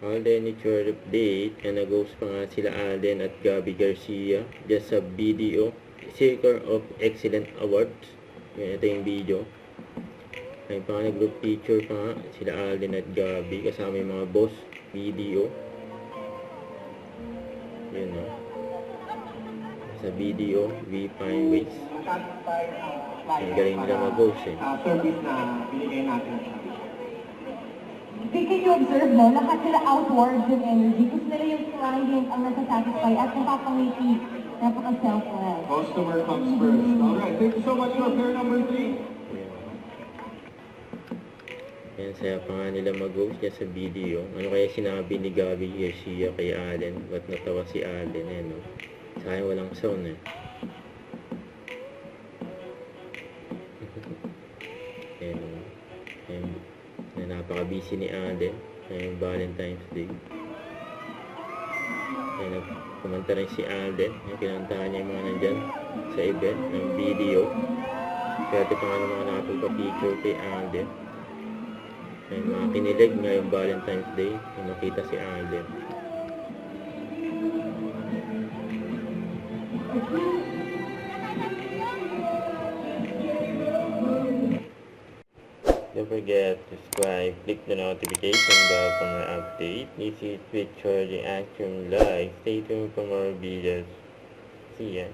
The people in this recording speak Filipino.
Alden Nature Update na nag-host pa nga sila Alden at Gabby Garcia just sa video Seeker of Excellent Awards. Yan, ito yung video. Ay pa nga nag-group picture pa nga sila Alden at Gabby kasama yung mga boss video. Yun no. Sa video, we find ways. Ang galing nila mag-host eh. Service na binigay natin. Can you observe, no? Lahat sila outwards yung energy. Gusto nila yung client ang nasa-satisfy at napapangiti. Napaka-selfless. Customer comes first. Alright, thank you so much for pair number 3. Yan, saya pa nga nila mag-host niya sa video. Ano kaya sinabi ni Gabby Garcia kay Alden? Ba't natawa si Alden eh, no? Sayang walang sound eh. Ayan, na napaka-busy ni Alden ngayong Valentine's Day. Ayan, kumanta rin si Alden. Ayan, kinantahan niya yung mga nandyan sa event ng video. Kaya ito pa nga ng mga nakapagpa-picture kay Alden. Ayan, mga kinilig ngayong Valentine's Day yung nakita si Alden. Don't forget to subscribe, click the notification bell for more updates. This is Twitch Charging Action Live. Stay tuned for more videos. See ya.